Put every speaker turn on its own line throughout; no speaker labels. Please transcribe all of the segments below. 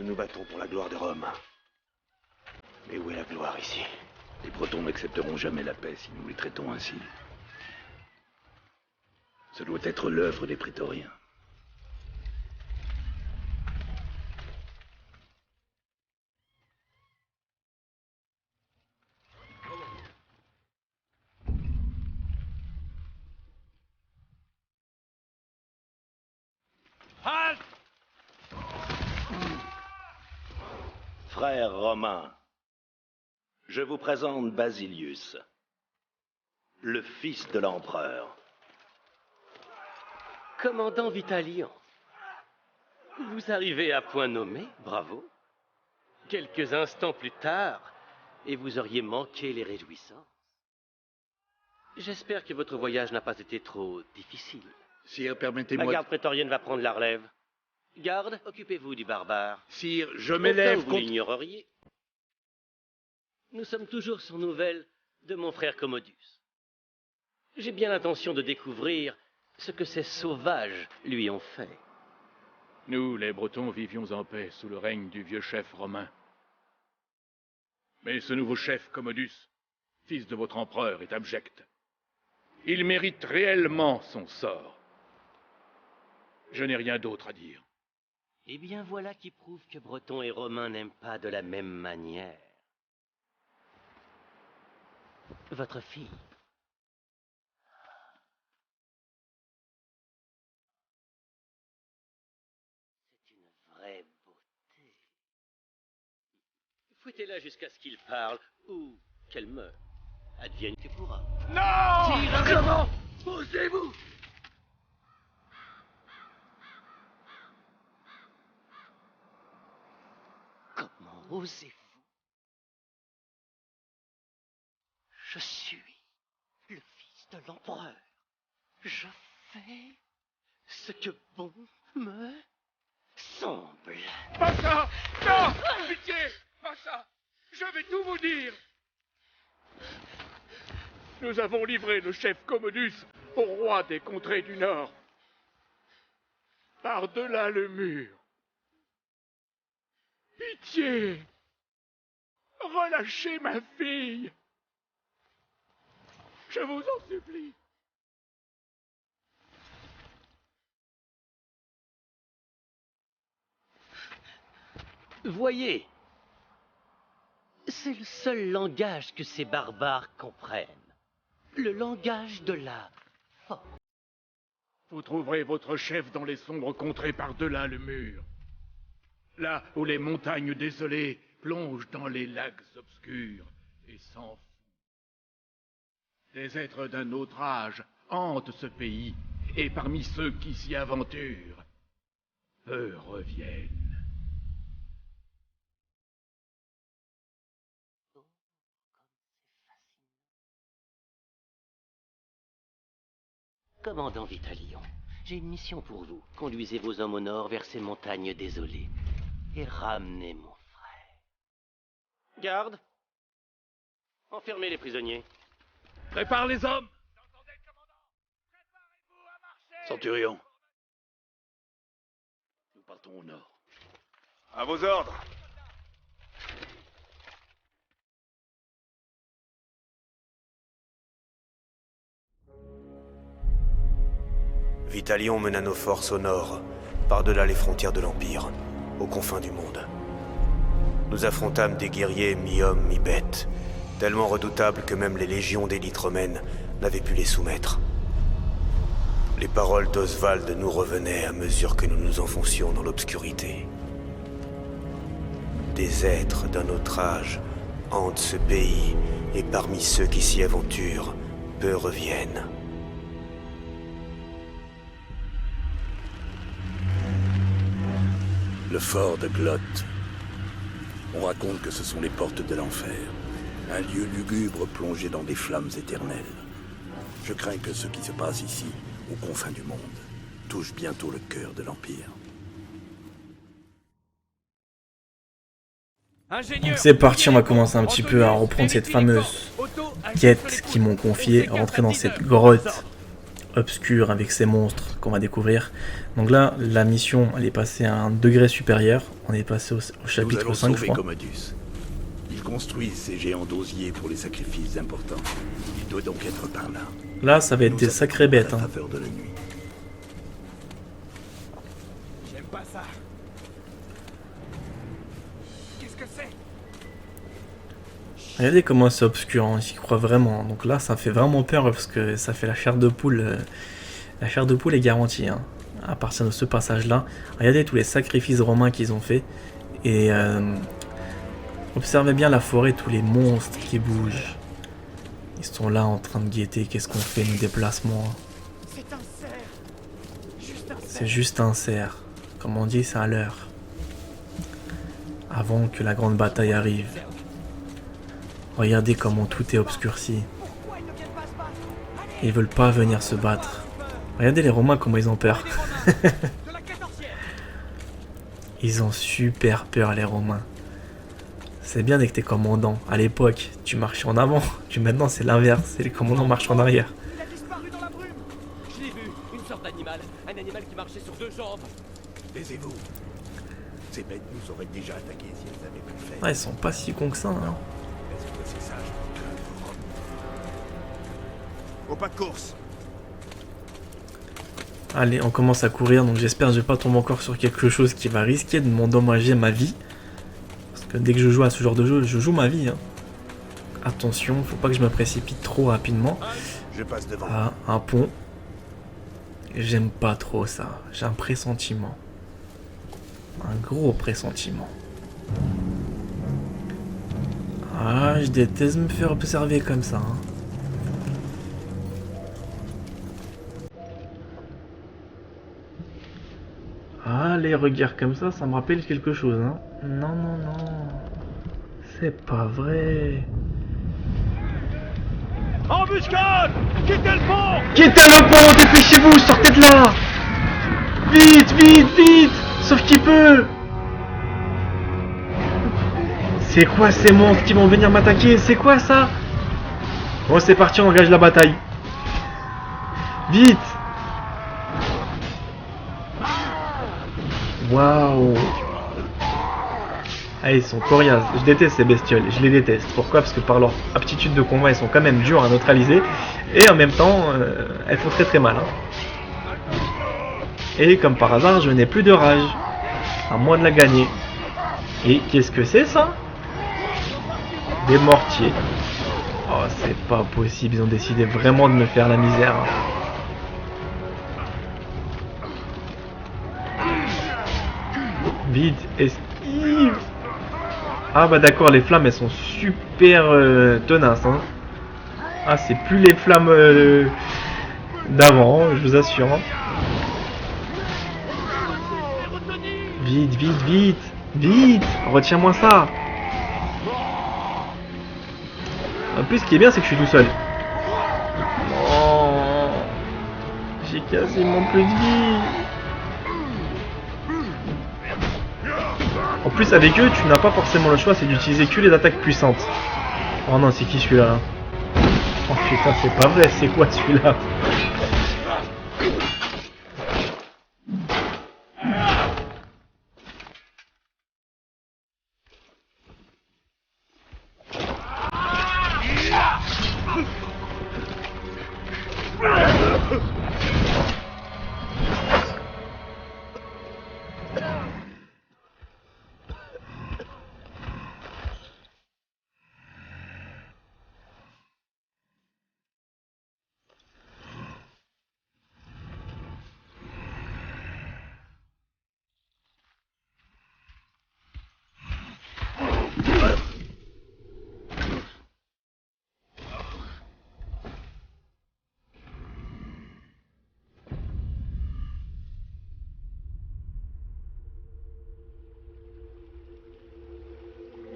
Nous nous battons pour la gloire de Rome. Mais où est la gloire ici? Les Bretons n'accepteront jamais la paix si nous les traitons ainsi. Ce doit être l'œuvre des prétoriens.
Halte!
Frères romains, je vous présente Basilius, le fils de l'empereur.
Commandant Vitalian, vous arrivez à point nommé, bravo. Quelques instants plus tard, et vous auriez manqué les réjouissances. J'espère que votre voyage n'a pas été trop difficile.
Sire,
La
permettez-moi...
garde prétorienne va prendre la relève. Garde, occupez-vous du barbare.
Sire, je
Au cas
m'élève
où vous
contre...
l'ignoreriez, nous sommes toujours sans nouvelles de mon frère Commodus. J'ai bien l'intention de découvrir ce que ces sauvages lui ont fait.
Nous, les Bretons, vivions en paix sous le règne du vieux chef romain. Mais ce nouveau chef, Commodus, fils de votre empereur, est abject. Il mérite réellement son sort. Je n'ai rien d'autre à dire.
Eh bien, voilà qui prouve que Bretons et Romains n'aiment pas de la même manière. Votre fille. C'est une vraie beauté. Fouettez-la jusqu'à ce qu'il parle, ou qu'elle meure. Advienne que pourra.
Non!
Comment
Osez-vous?
Comment osez-vous? Je suis le fils de l'empereur. Je fais ce que bon me semble.
Pas ça! Non! Pitié! Pas ça! Je vais tout vous dire! Nous avons livré le chef Commodus au roi des contrées du Nord. Par-delà le mur. Pitié! Relâchez ma fille! Je vous en supplie.
Voyez, c'est le seul langage que ces barbares comprennent. Le langage de la force.
Vous trouverez votre chef dans les sombres contrées par-delà le mur. Là où les montagnes désolées plongent dans les lacs obscurs et s'enfouissent. Des êtres d'un autre âge hantent ce pays, et parmi ceux qui s'y aventurent, peu reviennent.
Commandant Vitalion, j'ai une mission pour vous. Conduisez vos hommes au nord vers ces montagnes désolées et ramenez mon frère. Garde, enfermez les prisonniers.
Prépare les hommes!
Centurion, nous partons au nord.
À vos ordres.
Vitalion mena nos forces au nord, par-delà les frontières de l'Empire, aux confins du monde. Nous affrontâmes des guerriers mi-hommes, mi-bêtes, tellement redoutables que même les légions d'élite romaines n'avaient pu les soumettre. Les paroles d'Oswald nous revenaient à mesure que nous nous enfoncions dans l'obscurité. Des êtres d'un autre âge hantent ce pays, et parmi ceux qui s'y aventurent, peu reviennent.
Le fort de Glot. On raconte que ce sont les portes de l'enfer. Un lieu lugubre plongé dans des flammes éternelles. Je crains que ce qui se passe ici, aux confins du monde, touche bientôt le cœur de l'Empire.
Donc c'est parti, on va commencer un petit peu à reprendre cette fameuse quête qu'ils m'ont confiée, rentrer dans cette grotte obscur avec ces monstres qu'on va découvrir. Donc là, la mission, elle est passée à un degré supérieur. On est passé au chapitre 5, je crois.
Commodus. Il construit ces géants d'osier pour les sacrifices importants. Il doit donc être par là.
Là, ça va être des sacrées bêtes.
À
Hein.
la faveur de la nuit.
J'aime pas ça. Qu'est-ce que c'est?
Regardez comment c'est obscur, hein, j'y crois vraiment. Donc là, ça fait vraiment peur parce que ça fait la chair de poule. La chair de poule est garantie, hein, à partir de ce passage-là. Regardez tous les sacrifices romains qu'ils ont fait. Et observez bien la forêt, tous les monstres qui bougent. Ils sont là en train de guetter. Qu'est-ce qu'on fait, nos déplacements?
C'est un cerf. Juste un cerf.
C'est juste un cerf. Comme on dit, c'est à l'heure. Avant que la grande bataille arrive. Regardez comment tout est obscurci.
Pourquoi ils ne viennent pas se battre? Allez,
Ils veulent pas venir se battre. Regardez les Romains comment ils ont peur.
de la 14e.
Ils ont super peur les Romains. C'est bien dès que t'es commandant. À l'époque, tu marchais en avant. Maintenant c'est l'inverse. C'est les commandants marchent en arrière.
Il a disparu dans la brume.
Je l'ai vu, une sorte d'animal. Un animal qui marchait sur deux jambes.
Taisez-vous. Ces bêtes nous auraient déjà attaqués si elles avaient pu le faire.
Ah, ils sont pas si cons que ça. Hein.
Est-ce que c'est sage? Au pas de course.
Allez, on commence à courir. Donc j'espère que je vais pas tomber encore sur quelque chose qui va risquer de m'endommager ma vie. Parce que dès que je joue à ce genre de jeu, je joue ma vie. Hein. Attention, faut pas que je me précipite trop rapidement.
Je passe devant.
Ah, un pont. J'aime pas trop ça. J'ai un pressentiment. Un gros pressentiment. Ah, je déteste me faire observer comme ça. Hein. Ah, les regards comme ça me rappelle quelque chose. Hein. Non, non, non. C'est pas vrai.
Embuscade! Quittez le pont!
Quittez le pont, dépêchez-vous, sortez de là! Vite, vite, vite! Sauf qui peut! C'est quoi ces monstres qui vont venir m'attaquer? C'est quoi ça? Bon, c'est parti, on engage la bataille. Vite! Waouh! Ah, ils sont coriaces. Je déteste ces bestioles. Je les déteste. Pourquoi? Parce que par leur aptitude de combat, ils sont quand même durs à neutraliser. Et en même temps, elles font très très mal. Hein. Et comme par hasard, je n'ai plus de rage. À moins de la gagner. Et qu'est-ce que c'est ça? Des mortiers. Oh, c'est pas possible. Ils ont décidé vraiment de me faire la misère. Vite, esquive! Ah bah d'accord, les flammes elles sont super tenaces. Hein. Ah, c'est plus les flammes d'avant, je vous assure. Hein. Vite, vite, vite! Vite! Retiens-moi ça! En plus, ce qui est bien, c'est que je suis tout seul. Non! J'ai quasiment plus de vie! En plus, avec eux, tu n'as pas forcément le choix, c'est d'utiliser que les attaques puissantes. Oh non, c'est qui celui-là? Oh putain, c'est pas vrai, c'est quoi celui-là?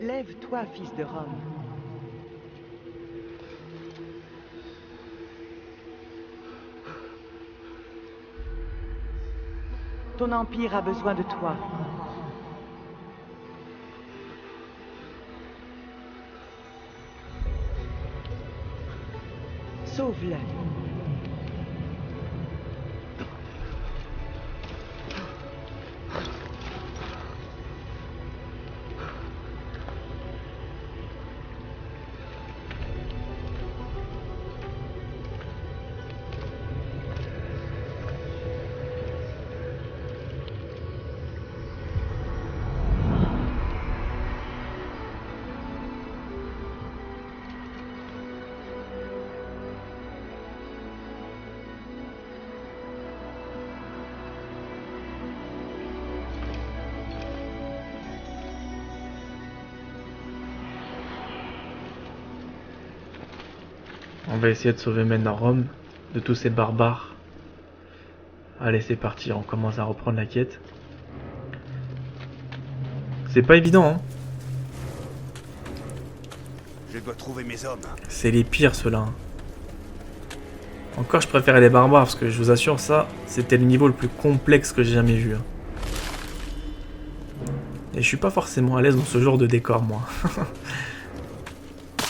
Lève-toi, fils de Rome. Ton empire a besoin de toi. Sauve-le.
On va essayer de sauver maintenant Rome de tous ces barbares. Allez, c'est parti, on commence à reprendre la quête. C'est pas évident, hein.
Je dois trouver mes hommes.
C'est les pires, ceux-là. Hein. Encore, je préférais les barbares, parce que je vous assure, ça, c'était le niveau le plus complexe que j'ai jamais vu. Hein. Et je suis pas forcément à l'aise dans ce genre de décor, moi.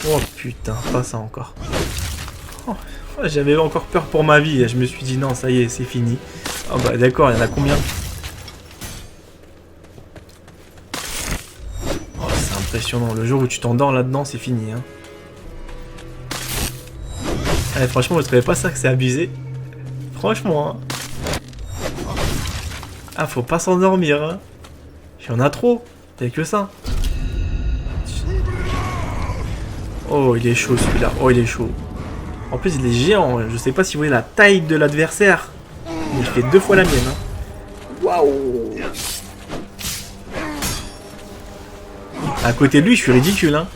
Oh putain, pas ça encore. Oh, j'avais encore peur pour ma vie, et je me suis dit non, ça y est, c'est fini. Oh bah d'accord, il y en a combien? Oh, c'est impressionnant, le jour où tu t'endors là-dedans, c'est fini. Hein. Allez, franchement, vous trouvez pas ça que c'est abusé? Franchement, hein. Ah, faut pas s'endormir, hein. Il y en a trop, il y a que ça. Oh, il est chaud celui-là, oh, il est chaud. En plus, il est géant, je sais pas si vous voyez la taille de l'adversaire. Mais il fait 2 fois la mienne. Hein. Waouh! À côté de lui, je suis ridicule. Hein.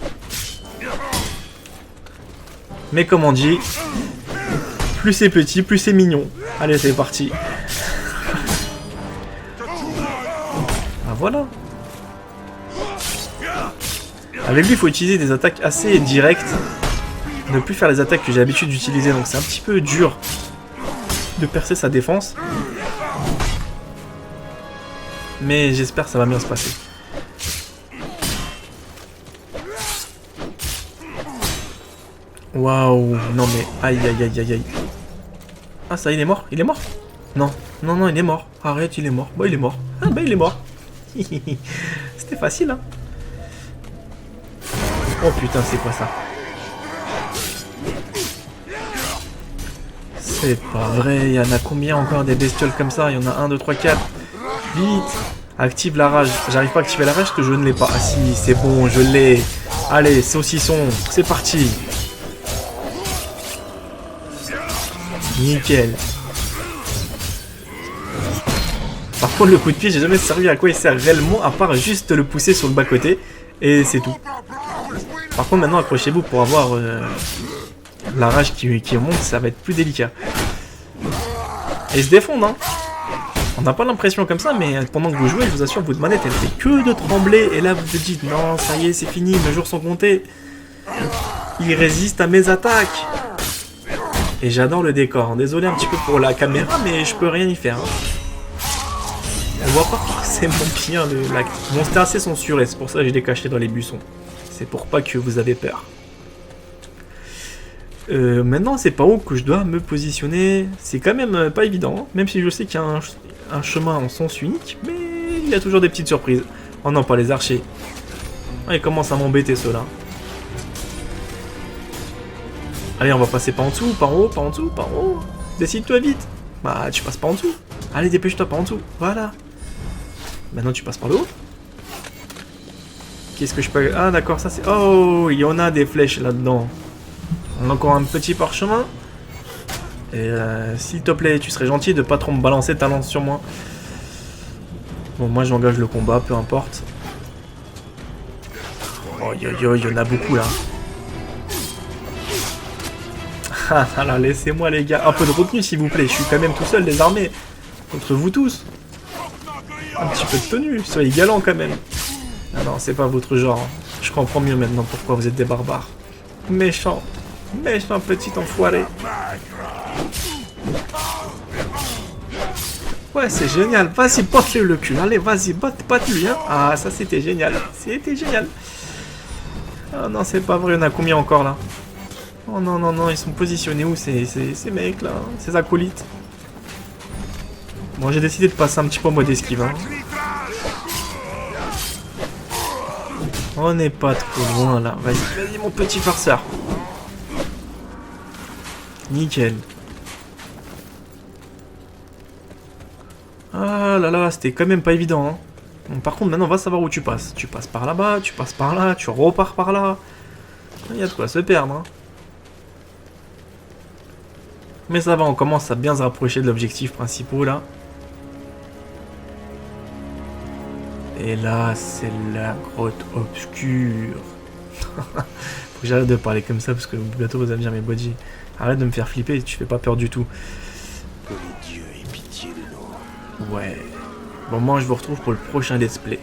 Mais comme on dit, plus c'est petit, plus c'est mignon. Allez, c'est parti. Ah voilà. Avec lui, il faut utiliser des attaques assez directes. Ne plus faire les attaques que j'ai l'habitude d'utiliser. Donc c'est un petit peu dur de percer sa défense. Mais j'espère que ça va bien se passer. Waouh, non mais aïe aïe aïe aïe aïe. Ah ça, il est mort? Il est mort? Non, non, non, il est mort. Arrête, il est mort. Bah il est mort. Ah bah il est mort. C'était facile hein. Oh putain, c'est quoi ça? C'est pas vrai, il y en a combien encore des bestioles comme ça? Il y en a 1, 2, 3, 4. Vite! Active la rage. J'arrive pas à activer la rage parce que je ne l'ai pas. Ah si, c'est bon, je l'ai. Allez, saucisson, c'est parti. Nickel. Par contre, le coup de pied, j'ai jamais servi à quoi il sert réellement, à part juste le pousser sur le bas-côté. Et c'est tout. Par contre, maintenant, accrochez-vous pour avoir la rage qui monte, ça va être plus délicat. Et ils se défendent, hein. On n'a pas l'impression comme ça, mais pendant que vous jouez, je vous assure, votre manette, elle fait que de trembler. Et là, vous vous dites, non, ça y est, c'est fini, mes jours sont comptés. Il résiste à mes attaques. Et j'adore le décor. Désolé un petit peu pour la caméra, mais je peux rien y faire. On voit pas forcément bien l'acte. Bon, c'était assez censuré, c'est pour ça que je l'ai caché dans les buissons. C'est pour pas que vous avez peur. Maintenant, c'est pas où que je dois me positionner. C'est quand même pas évident, même si je sais qu'il y a un chemin en sens unique, mais il y a toujours des petites surprises. Oh non, pas les archers. Ah, ils commencent à m'embêter ceux-là. Allez, on va passer par en dessous, par en haut, par en dessous, par en haut. Décide-toi vite. Bah, tu passes par en dessous. Allez, dépêche-toi par en dessous. Voilà. Maintenant, tu passes par le haut. Qu'est-ce que je peux... Ah, d'accord, ça c'est... Oh, il y en a des flèches là-dedans. On a encore un petit parchemin. Et s'il te plaît, tu serais gentil de pas trop me balancer ta lance sur moi. Bon, moi j'engage le combat, peu importe. Oh, yo, yo, il y en a beaucoup là. Ah, alors laissez-moi les gars. Un peu de retenue s'il vous plaît. Je suis quand même tout seul désarmé. Contre vous tous. Un petit peu de tenue. Soyez galant quand même. Ah non, c'est pas votre genre. Je comprends mieux maintenant pourquoi vous êtes des barbares. Méchant. Méchant petit enfoiré. Ouais, c'est génial. Vas-y, botte-lui le cul. Allez, vas-y, botte-lui. Hein. Ah, ça, c'était génial. C'était génial. Ah non, c'est pas vrai. Il y en a combien encore, là? Oh non, non, non. Ils sont positionnés où, ces mecs, là? Ces acolytes? Bon, j'ai décidé de passer un petit peu en mode esquive. Hein. On n'est pas trop loin, là. Vas-y, vas-y, mon petit farceur. Nickel. Ah là là, c'était quand même pas évident. Hein. Bon, par contre, maintenant, on va savoir où tu passes. Tu passes par là-bas, tu passes par là, tu repars par là. Il y a de quoi se perdre. Hein. Mais ça va, on commence à bien se rapprocher de l'objectif principal, là. Et là, c'est la grotte obscure. Faut que j'arrête de parler comme ça parce que bientôt vous allez me dire mais Bodji, arrête de me faire flipper, tu fais pas peur du tout.
Que les dieux aient pitié de nous.
Ouais. Bon, moi je vous retrouve pour le prochain let's play.